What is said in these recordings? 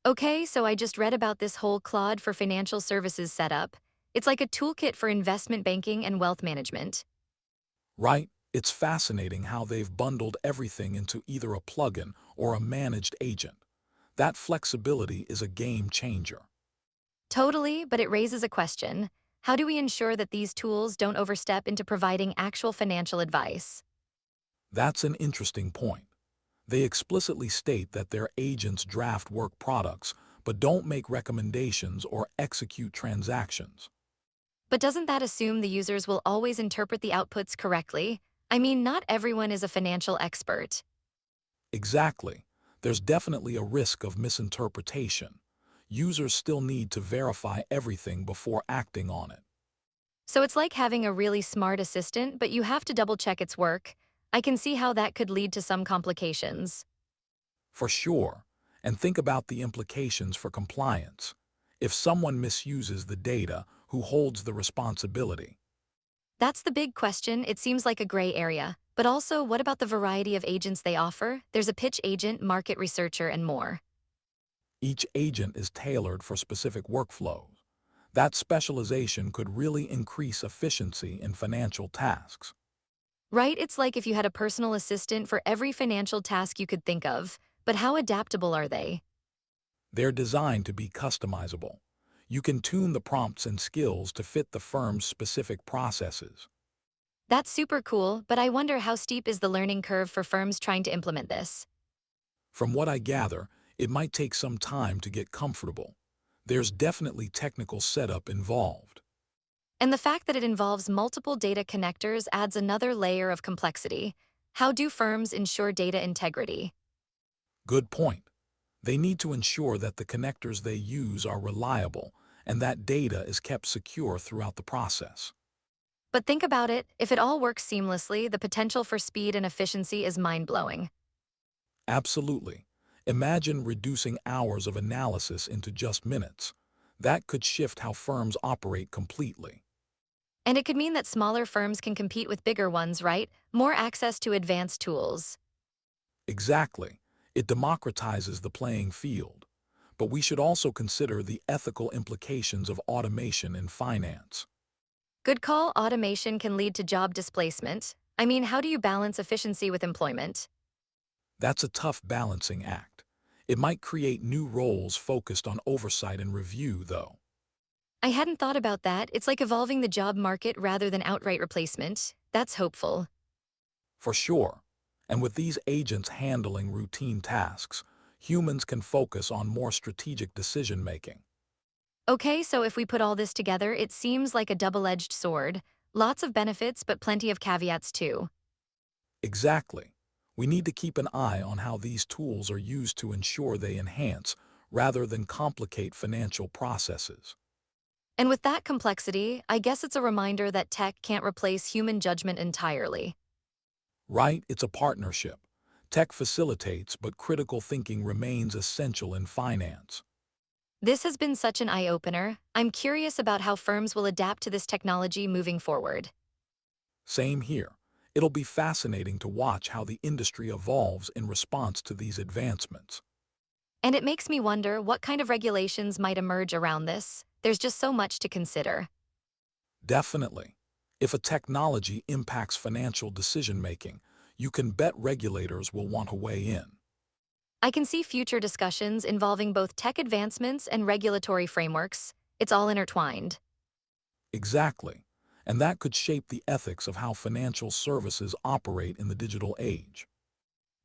Okay, so I just read about this whole Claude for financial services setup. It's like a toolkit for investment banking and wealth management. Right? It's fascinating how they've bundled everything into either a plugin or a managed agent. That flexibility is a game changer. Totally, but it raises a question. How do we ensure that these tools don't overstep into providing actual financial advice? That's an interesting point. They explicitly state that their agents draft work products, but don't make recommendations or execute transactions. But doesn't that assume the users will always interpret the outputs correctly? I mean, not everyone is a financial expert. Exactly. There's definitely a risk of misinterpretation. Users still need to verify everything before acting on it. So it's like having a really smart assistant, but you have to double check its work. I can see how that could lead to some complications. For sure. And think about the implications for compliance. If someone misuses the data, who holds the responsibility? That's the big question. It seems like a gray area. But also, what about the variety of agents they offer? There's a pitch agent, market researcher, and more. Each agent is tailored for specific workflows. That specialization could really increase efficiency in financial tasks. Right? It's like if you had a personal assistant for every financial task you could think of. But how adaptable are they? They're designed to be customizable. You can tune the prompts and skills to fit the firm's specific processes. That's super cool, but I wonder how steep is the learning curve for firms trying to implement this. From what I gather, it might take some time to get comfortable. There's definitely technical setup involved. And the fact that it involves multiple data connectors adds another layer of complexity. How do firms ensure data integrity? Good point. They need to ensure that the connectors they use are reliable and that data is kept secure throughout the process. But think about it, if it all works seamlessly, the potential for speed and efficiency is mind-blowing. Absolutely. Imagine reducing hours of analysis into just minutes. That could shift how firms operate completely. And it could mean that smaller firms can compete with bigger ones, right? More access to advanced tools. Exactly. It democratizes the playing field. But we should also consider the ethical implications of automation in finance. Good call, automation can lead to job displacement. I mean, how do you balance efficiency with employment? That's a tough balancing act. It might create new roles focused on oversight and review, though. I hadn't thought about that. It's like evolving the job market rather than outright replacement. That's hopeful. For sure. And with these agents handling routine tasks, humans can focus on more strategic decision-making. Okay, so if we put all this together, it seems like a double-edged sword. Lots of benefits, but plenty of caveats too. Exactly. We need to keep an eye on how these tools are used to ensure they enhance rather than complicate financial processes. And with that complexity, I guess it's a reminder that tech can't replace human judgment entirely. Right? It's a partnership. Tech facilitates, but critical thinking remains essential in finance. This has been such an eye-opener. I'm curious about how firms will adapt to this technology moving forward. Same here. It'll be fascinating to watch how the industry evolves in response to these advancements. And it makes me wonder what kind of regulations might emerge around this. There's just so much to consider. Definitely. If a technology impacts financial decision-making, you can bet regulators will want to weigh in. I can see future discussions involving both tech advancements and regulatory frameworks. It's all intertwined. Exactly. And that could shape the ethics of how financial services operate in the digital age.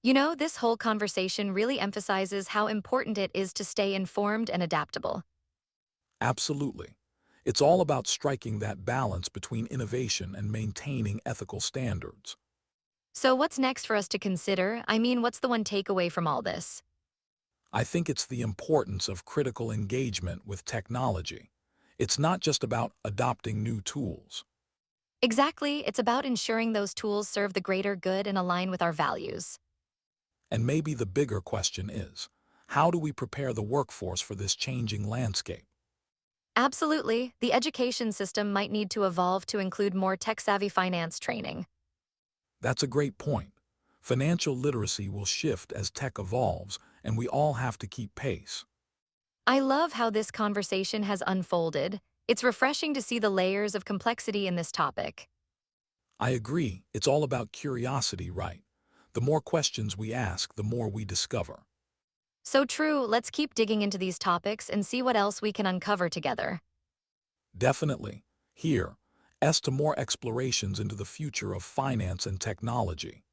You know, this whole conversation really emphasizes how important it is to stay informed and adaptable. Absolutely. It's all about striking that balance between innovation and maintaining ethical standards. So what's next for us to consider? I mean, what's the one takeaway from all this? I think it's the importance of critical engagement with technology. It's not just about adopting new tools. Exactly, it's about ensuring those tools serve the greater good and align with our values. And maybe the bigger question is, how do we prepare the workforce for this changing landscape? Absolutely, the education system might need to evolve to include more tech-savvy finance training. That's a great point. Financial literacy will shift as tech evolves, and we all have to keep pace. I love how this conversation has unfolded. It's refreshing to see the layers of complexity in this topic. I agree, it's all about curiosity, right? The more questions we ask, the more we discover. So true, let's keep digging into these topics and see what else we can uncover together. Definitely. Here, as to more explorations into the future of finance and technology.